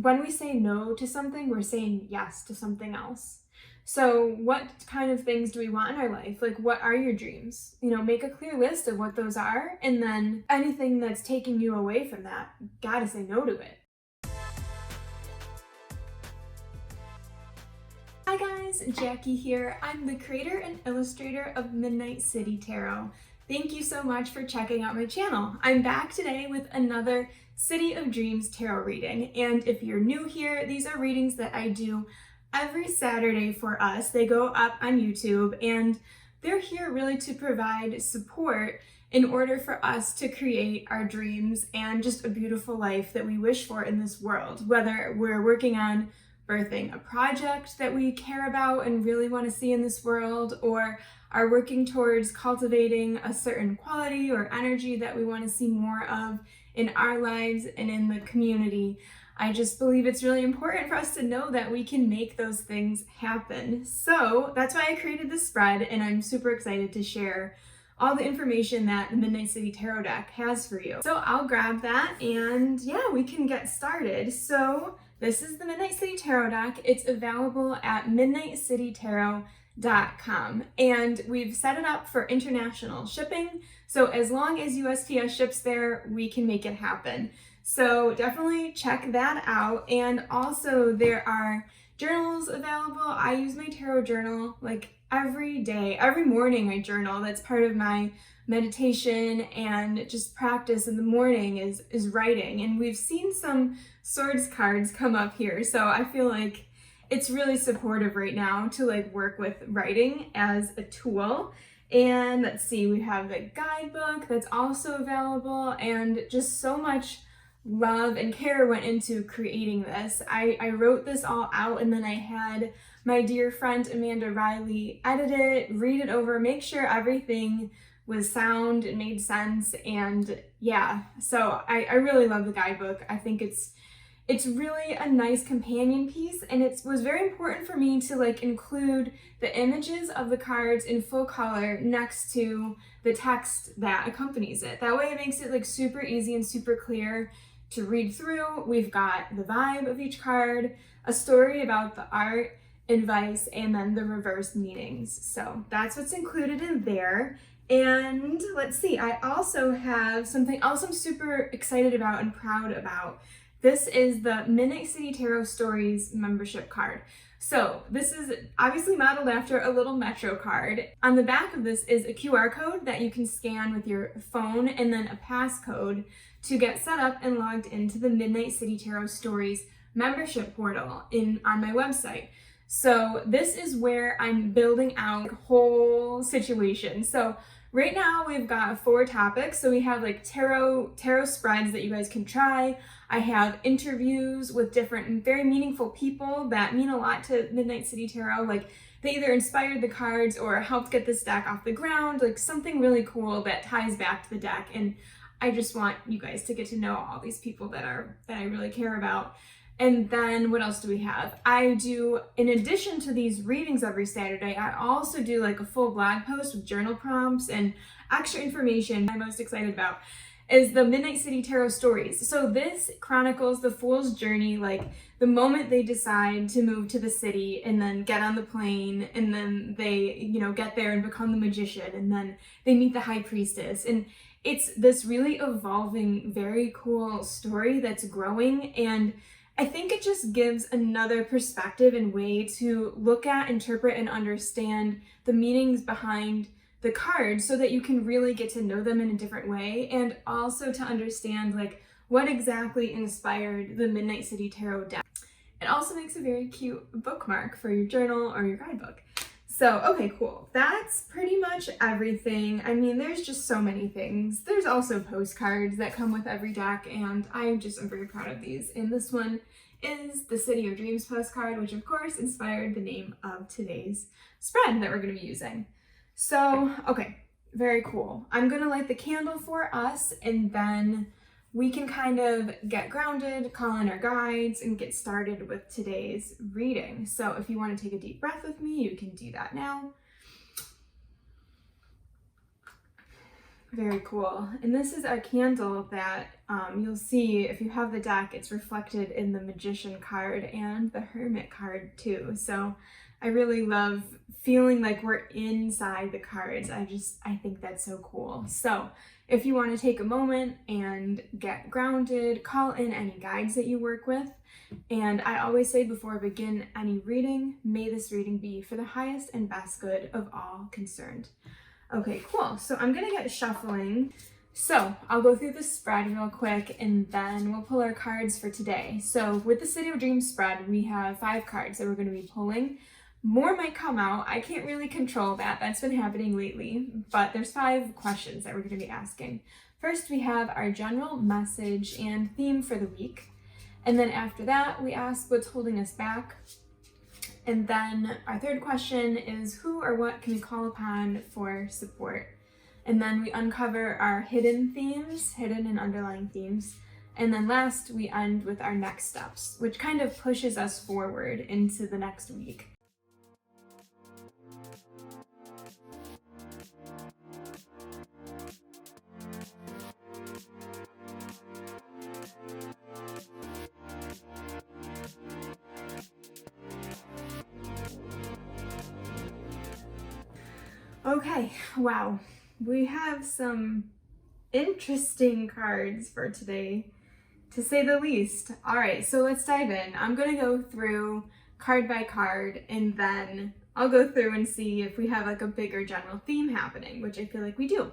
when we say no to something, we're saying yes to something else. So what kind of things do we want in our life? Like, what are your dreams? You know, make a clear list of what those are, and then anything that's taking you away from that, gotta say no to it. Hi guys, Jackie here. I'm the creator and illustrator of Midnight City Tarot. Thank you so much for checking out my channel. I'm back today with another City of Dreams tarot reading, and if you're new here, these are readings that I do every Saturday for us. They go up on YouTube, and they're here really to provide support in order for us to create our dreams and just a beautiful life that we wish for in this world, whether we're working on birthing a project that we care about and really want to see in this world, or are working towards cultivating a certain quality or energy that we want to see more of in our lives and in the community. I just believe it's really important for us to know that we can make those things happen. So that's why I created this spread, and I'm super excited to share all the information that the Midnight City Tarot deck has for you. So I'll grab that, and yeah, we can get started. So this is the Midnight City Tarot deck. It's available at midnightcitytarot.com, and we've set it up for international shipping. So as long as USPS ships there, we can make it happen. So definitely check that out. And also there are journals available. I use my tarot journal like every day. Every morning I journal. That's part of my meditation and just practice in the morning is writing. And we've seen some swords cards come up here. So I feel like it's really supportive right now to like work with writing as a tool. And let's see, we have the guidebook that's also available, and just so much love and care went into creating this. I wrote this all out, and then I had my dear friend Amanda Riley edit it, read it over, make sure everything was sound and made sense. And yeah, so I really love the guidebook. I think it's really a nice companion piece, and it was very important for me to like include the images of the cards in full color next to the text that accompanies it. That way it makes it like super easy and super clear to read through. We've got the vibe of each card, a story about the art, advice, and then the reverse meanings. So that's what's included in there. And let's see, I also have something else I'm super excited about and proud about. This is the Midnight City Tarot Stories membership card. So this is obviously modeled after a little Metro card. On the back of this is a QR code that you can scan with your phone, and then a passcode to get set up and logged into the Midnight City Tarot Stories membership portal on my website. So this is where I'm building out the whole situation. So right now we've got 4 topics. So we have like tarot spreads that you guys can try. I have interviews with different and very meaningful people that mean a lot to Midnight City Tarot. Like they either inspired the cards or helped get this deck off the ground, like something really cool that ties back to the deck. And I just want you guys to get to know all these people that I really care about. And then what else do we have? I do, in addition to these readings every Saturday, I also do like a full blog post with journal prompts and extra information. I'm most excited about is the Midnight City Tarot Stories. So this chronicles the fool's journey, like the moment they decide to move to the city and then get on the plane, and then they, you know, get there and become the magician, and then they meet the high priestess. And it's this really evolving, very cool story that's growing, and I think it just gives another perspective and way to look at, interpret, and understand the meanings behind the cards so that you can really get to know them in a different way, and also to understand like what exactly inspired the Midnight City Tarot deck. It also makes a very cute bookmark for your journal or your guidebook. So, okay, cool. That's pretty much everything. I mean, there's just so many things. There's also postcards that come with every deck, and I'm very proud of these. And this one is the City of Dreams postcard, which of course inspired the name of today's spread that we're going to be using. So, okay, very cool. I'm going to light the candle for us, and then we can kind of get grounded, call in our guides, and get started with today's reading. So if you want to take a deep breath with me, you can do that now. Very cool. And this is a candle that you'll see if you have the deck, it's reflected in the Magician card and the Hermit card too. So I really love feeling like we're inside the cards. I think that's so cool. So if you want to take a moment and get grounded, call in any guides that you work with. And I always say before I begin any reading, may this reading be for the highest and best good of all concerned. Okay, cool. So I'm gonna get shuffling. So I'll go through the spread real quick and then we'll pull our cards for today. So with the City of Dreams spread, we have 5 cards that we're gonna be pulling. More might come out. I can't really control that. That's been happening lately, but there's 5 questions that we're gonna be asking. First, we have our general message and theme for the week. And then after that, we ask what's holding us back. And then our third question is who or what can we call upon for support? And then we uncover our hidden themes, hidden and underlying themes. And then last, we end with our next steps, which kind of pushes us forward into the next week. Okay, wow, we have some interesting cards for today, to say the least. All right, so let's dive in. I'm gonna go through card by card, and then I'll go through and see if we have like a bigger general theme happening, which I feel like we do.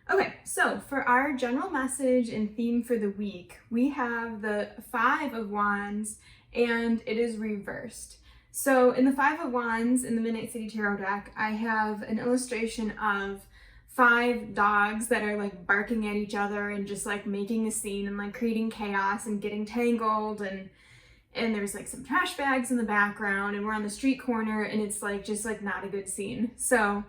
Okay, so for our general message and theme for the week, we have the 5 of Wands, and it is reversed. So in the 5 of Wands in the Midnight City Tarot deck, I have an illustration of 5 dogs that are like barking at each other and just like making a scene and like creating chaos and getting tangled, and there's like some trash bags in the background, and we're on the street corner, and it's like just like not a good scene. So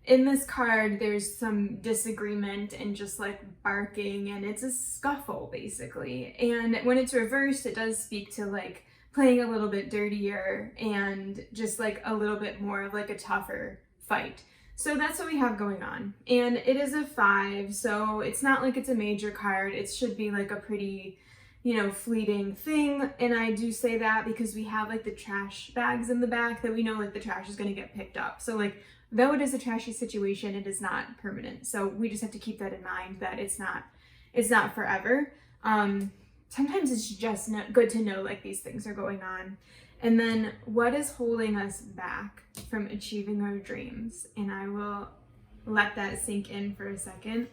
in this card, there's some disagreement and just like barking, and it's a scuffle basically. And when it's reversed, it does speak to like playing a little bit dirtier and just like a little bit more of like a tougher fight. So that's what we have going on. And it is a 5, so it's not like it's a major card. It should be like a pretty, fleeting thing. And I do say that because we have like the trash bags in the back that we know like the trash is gonna get picked up. So like, though it is a trashy situation, it is not permanent. So we just have to keep that in mind, that it's not forever. Sometimes it's just good to know like these things are going on. And then what is holding us back from achieving our dreams? And I will let that sink in for a second.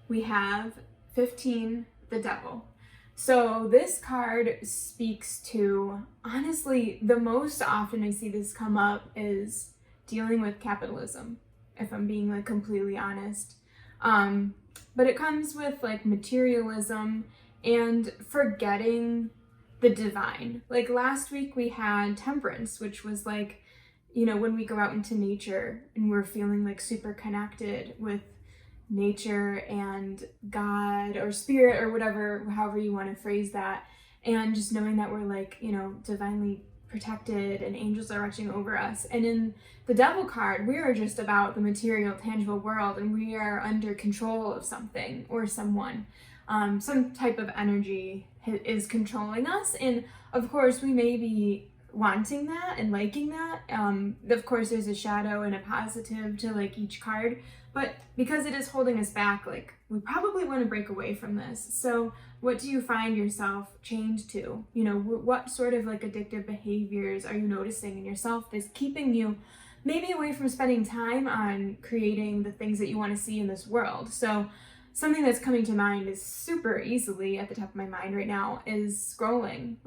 We have 15, the Devil. So this card speaks to, honestly, the most often I see this come up is dealing with capitalism, if I'm being like completely honest. But it comes with like materialism and forgetting the divine. Like last week we had Temperance, which was like, when we go out into nature and we're feeling like super connected with nature and God or spirit or whatever, however you want to phrase that. And just knowing that we're like, divinely protected and angels are watching over us. And in the Devil card, we are just about the material, tangible world, and we are under control of something or someone. Some type of energy is controlling us, and of course we may be wanting that and liking that. Of course there's a shadow and a positive to like each card, but because it is holding us back, like we probably want to break away from this. So what do you find yourself chained to? What sort of like addictive behaviors are you noticing in yourself that's keeping you maybe away from spending time on creating the things that you want to see in this world? So something that's coming to mind is super easily at the top of my mind right now is scrolling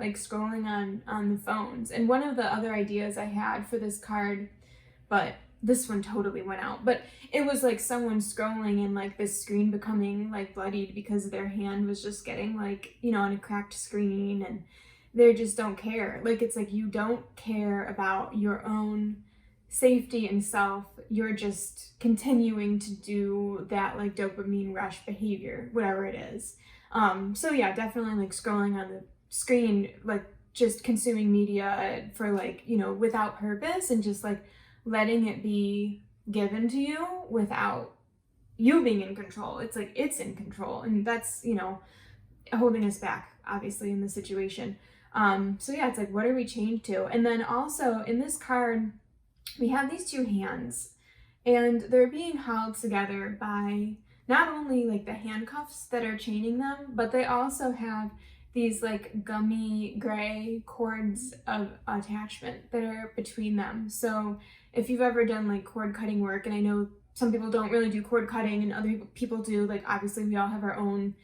on the phones. And one of the other ideas I had for this card, but this one totally went out, but it was like someone scrolling and like this screen becoming like bloodied because their hand was just getting like, on a cracked screen, and they just don't care. Like, it's like you don't care about your own safety and self. You're just continuing to do that like dopamine rush behavior, whatever it is. So yeah, definitely like scrolling on the screen, like just consuming media for like, without purpose, and just like letting it be given to you without you being in control. It's like it's in control, and that's, you know, holding us back, obviously, in the situation. So yeah, it's like, what are we chained to? And then also in this card, we have these two hands, and they're being held together by not only like the handcuffs that are chaining them, but they also have these like gummy gray cords of attachment that are between them. So if you've ever done like cord cutting work, and I know some people don't really do cord cutting and other people do, like obviously we all have our own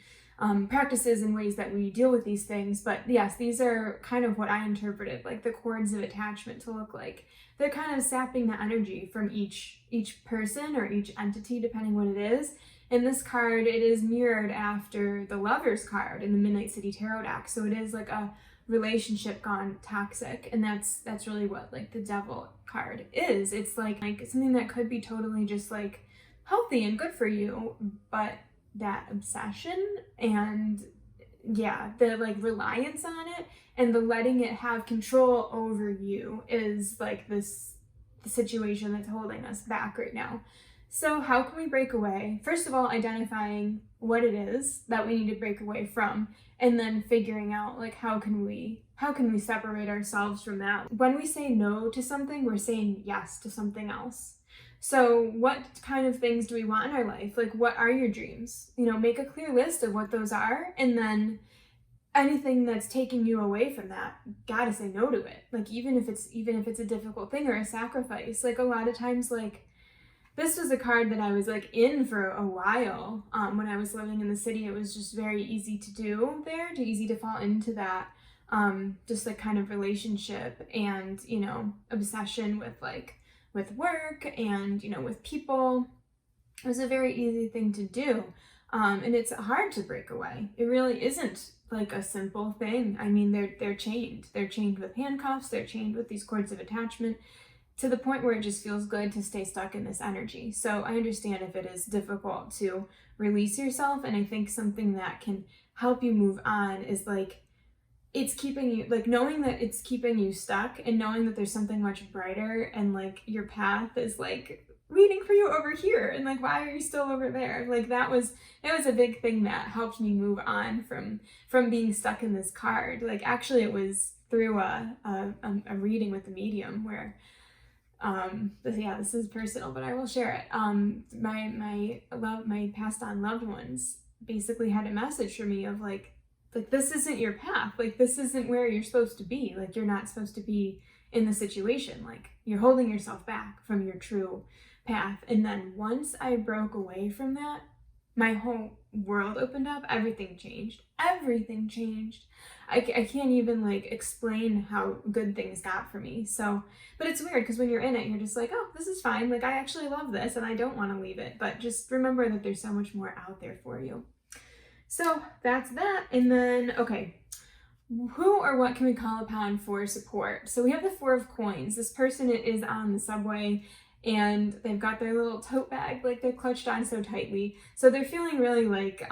practices and ways that we deal with these things. But yes, these are kind of what I interpreted like the cords of attachment to look like. They're kind of sapping the energy from each person or each entity, depending what it is. In this card, it is mirrored after the Lover's card in the Midnight City Tarot deck. So it is like a relationship gone toxic, and that's really what like the Devil card is. It's like something that could be totally just like healthy and good for you, but that obsession and yeah, the like reliance on it and the letting it have control over you is like the situation that's holding us back right now. So how can we break away? First of all, identifying what it is that we need to break away from, and then figuring out like how can we separate ourselves from that. When we say no to something, we're saying yes to something else. So what kind of things do we want in our life? Like, what are your dreams? You know, make a clear list of what those are, and then anything that's taking you away from that, gotta say no to it. Like even if it's a difficult thing or a sacrifice. Like a lot of times, like this was a card that I was like in for a while. When I was living in the city, it was just very easy to do there, too easy to fall into that. Just like kind of relationship and, you know, obsession with work and, you know, with people. It was a very easy thing to do. And it's hard to break away. It really isn't like a simple thing. I mean, they're chained. They're chained with handcuffs. They're chained with these cords of attachment, to the point where it just feels good to stay stuck in this energy. So I understand if it is difficult to release yourself, and I think something that can help you move on is like, it's keeping you, like knowing that it's keeping you stuck, and knowing that there's something much brighter, and like your path is like waiting for you over here, and like why are you still over there? Like it was a big thing that helped me move on from being stuck in this card. Like actually it was through a reading with the medium where this is personal, but I will share it. My passed on loved ones basically had a message for me of like this isn't your path. Like this isn't where you're supposed to be. Like you're not supposed to be in the situation. Like you're holding yourself back from your true path. And then once I broke away from that, my whole world opened up. Everything changed. I can't even like explain how good things got for me. So, but it's weird because when you're in it, you're just like, oh, this is fine. Like I actually love this and I don't want to leave it. But just remember that there's so much more out there for you. So that's that. And then, okay, who or what can we call upon for support? So we have the Four of Coins. This person is on the subway and they've got their little tote bag, like they're clutched on so tightly. So they're feeling really like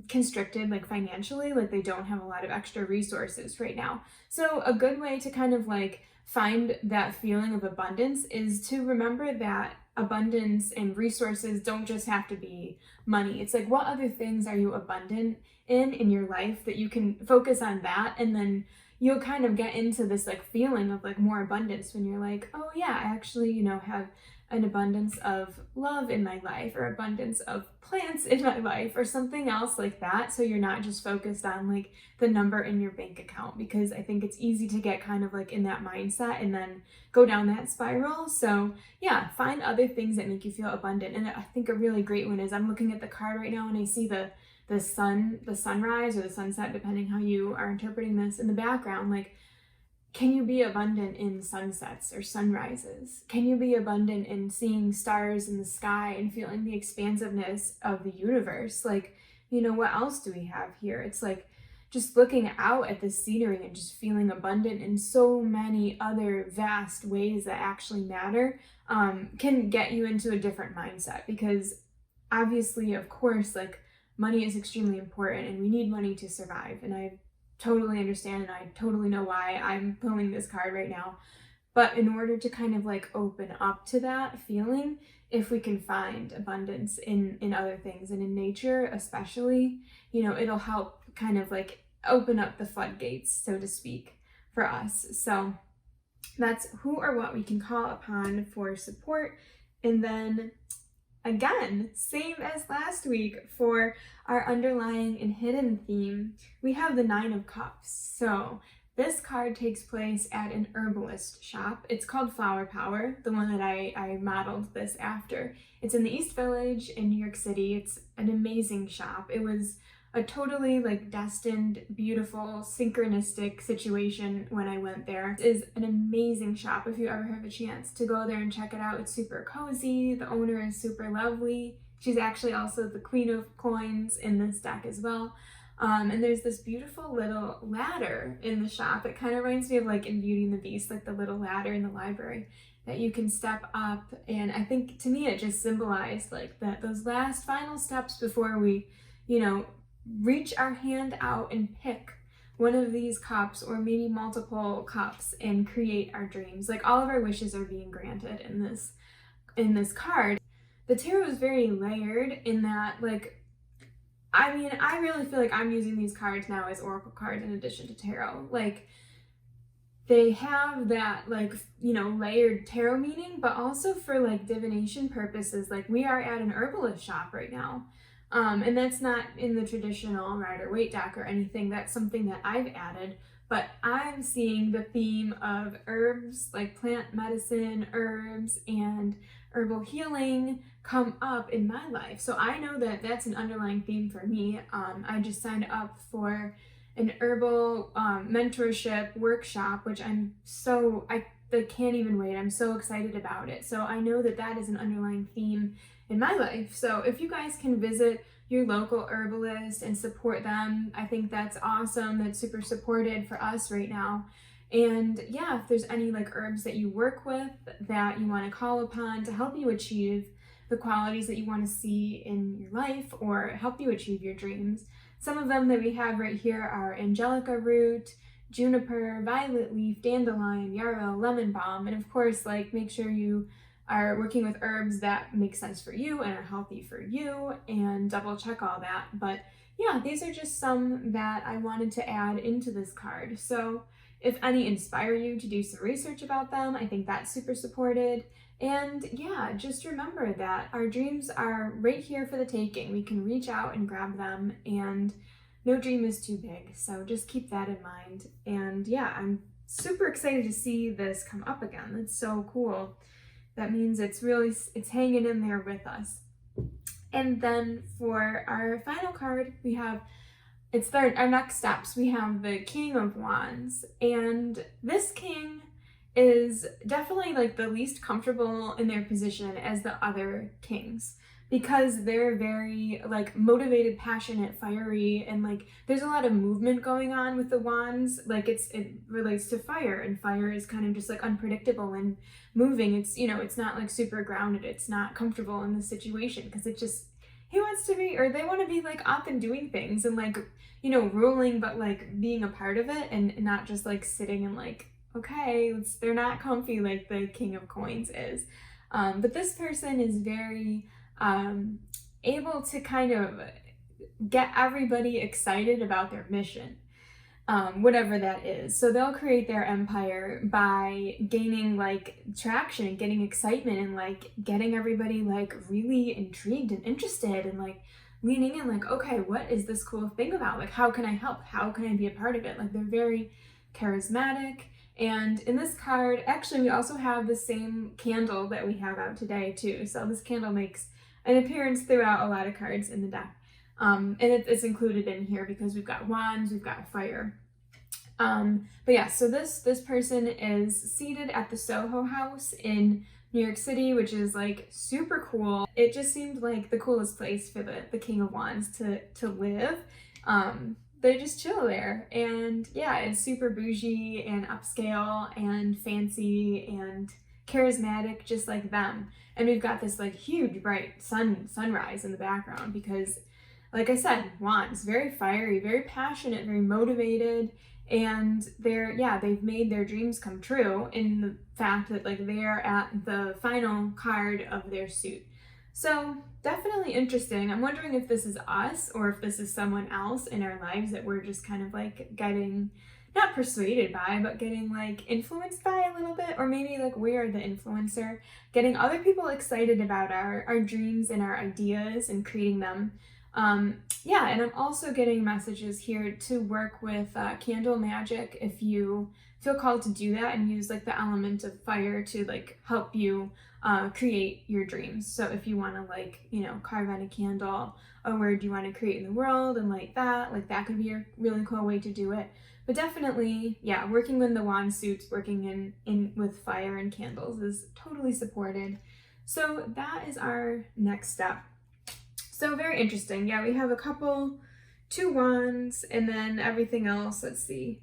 constricted, like financially, like they don't have a lot of extra resources right now. So a good way to kind of like find that feeling of abundance is to remember that abundance and resources don't just have to be money. It's like, what other things are you abundant in your life that you can focus on that, and then you'll kind of get into this like feeling of like more abundance when you're like, oh yeah, I actually, you know, have an abundance of love in my life, or abundance of plants in my life, or something else like that. So you're not just focused on like the number in your bank account, because I think it's easy to get kind of like in that mindset and then go down that spiral. So yeah, find other things that make you feel abundant. And I think a really great one is, I'm looking at the card right now and I see the sunrise or the sunset, depending how you are interpreting this, in the background. Like, can you be abundant in sunsets or sunrises? Can you be abundant in seeing stars in the sky and feeling the expansiveness of the universe? Like, you know, what else do we have here? It's like just looking out at the scenery and just feeling abundant in so many other vast ways that actually matter, can get you into a different mindset. Because obviously, of course, like money is extremely important and we need money to survive. And I totally understand, and I totally know why I'm pulling this card right now. But in order to kind of like open up to that feeling, if we can find abundance in other things and in nature especially, it'll help kind of like open up the floodgates, so to speak, for us. So that's who or what we can call upon for support. And then again, same as last week, for our underlying and hidden theme, we have the Nine of Cups. So this card takes place at an herbalist shop. It's called Flower Power, the one that I modeled this after. It's in the East Village in New York City. It's an amazing shop. It was a totally like destined, beautiful, synchronistic situation when I went there. It is an amazing shop if you ever have a chance to go there and check it out. It's super cozy. The owner is super lovely. She's actually also the Queen of Coins in this deck as well. And there's this beautiful little ladder in the shop. It kind of reminds me of like in Beauty and the Beast, like the little ladder in the library that you can step up. And I think to me it just symbolized like that those last final steps before we, reach our hand out and pick one of these cups or maybe multiple cups and create our dreams. Like all of our wishes are being granted in this card. The tarot is very layered in that, like, I really feel like I'm using these cards now as oracle cards in addition to tarot. Like they have that like, layered tarot meaning, but also for like divination purposes. Like we are at an herbalist shop right now. And that's not in the traditional Rider-Waite deck or anything. That's something that I've added, but I'm seeing the theme of herbs, like plant medicine, herbs, and herbal healing come up in my life. So I know that that's an underlying theme for me. I just signed up for an herbal mentorship workshop, which I can't even wait. I'm so excited about it. So I know that that is an underlying theme in my life. So if you guys can visit your local herbalist and support them, I think that's awesome. That's super supported for us right now. And yeah, if there's any like herbs that you work with that you want to call upon to help you achieve the qualities that you want to see in your life or help you achieve your dreams. Some of them that we have right here are angelica root, juniper, violet leaf, dandelion, yarrow, lemon balm, and of course, like make sure you are working with herbs that make sense for you and are healthy for you, and double check all that. But yeah, these are just some that I wanted to add into this card. So if any inspire you to do some research about them, I think that's super supported. And yeah, just remember that our dreams are right here for the taking. We can reach out and grab them, and no dream is too big. So just keep that in mind. And yeah, I'm super excited to see this come up again. That's so cool. That means it's hanging in there with us. And then for our final card, we have, our next steps. We have the King of Wands, and this king is definitely like the least comfortable in their position as the other kings, because they're very like motivated, passionate, fiery, and like there's a lot of movement going on with the wands. Like it relates to fire, and fire is kind of just like unpredictable and moving. It's not like super grounded. It's not comfortable in the situation because they want to be like up and doing things and like, ruling, but like being a part of it and not just like sitting and like, okay, they're not comfy like the King of Coins is. But this person is very able to kind of get everybody excited about their mission, whatever that is. So they'll create their empire by gaining like traction and getting excitement and like getting everybody like really intrigued and interested and like leaning in like, okay, what is this cool thing about? Like, how can I help? How can I be a part of it? Like they're very charismatic. And in this card, actually, we also have the same candle that we have out today too. So this candle makes an appearance throughout a lot of cards in the deck. And it's included in here because we've got wands, we've got fire. But yeah, so this person is seated at the Soho House in New York City, which is like super cool. It just seemed like the coolest place for the King of Wands to live. They just chill there, and yeah, it's super bougie and upscale and fancy and charismatic, just like them. And we've got this like huge bright sunrise in the background because, like I said, wands, very fiery, very passionate, very motivated, and they've made their dreams come true in the fact that like they are at the final card of their suit. So definitely interesting. I'm wondering if this is us or if this is someone else in our lives that we're just kind of like getting, not persuaded by, but getting like influenced by a little bit, or maybe like we are the influencer, getting other people excited about our dreams and our ideas and creating them. And I'm also getting messages here to work with candle magic if you feel called to do that and use like the element of fire to like help you create your dreams. So if you want to like, carve out a candle, a word you want to create in the world and like that could be a really cool way to do it. But definitely, working with the wand suits, working in with fire and candles is totally supported. So that is our next step. So very interesting. Yeah, we have two wands, and then everything else, let's see.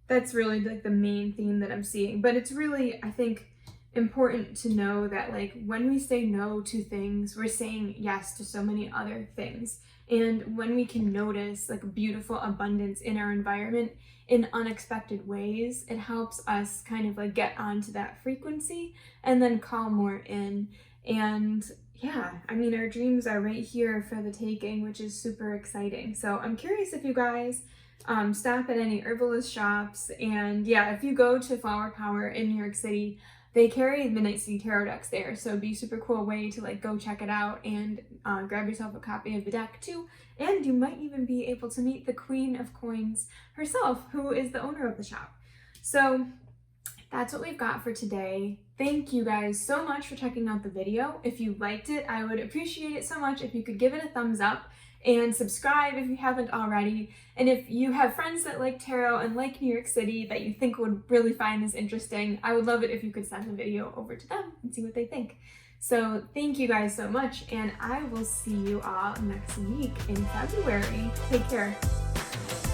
That's really like the main theme that I'm seeing. But it's really, I think, important to know that like when we say no to things, we're saying yes to so many other things. And when we can notice like beautiful abundance in our environment in unexpected ways, it helps us kind of like get onto that frequency and then call more in. And our dreams are right here for the taking, which is super exciting. So I'm curious if you guys stop at any herbalist shops, and if you go to Flower Power in New York City, they carry Midnight City Tarot decks there, so it'd be a super cool way to like go check it out and grab yourself a copy of the deck too. And you might even be able to meet the Queen of Coins herself, who is the owner of the shop. So that's what we've got for today. Thank you guys so much for checking out the video. If you liked it, I would appreciate it so much if you could give it a thumbs up and subscribe if you haven't already. And if you have friends that like tarot and like New York City that you think would really find this interesting, I would love it if you could send the video over to them and see what they think. So thank you guys so much, and I will see you all next week in February. Take care.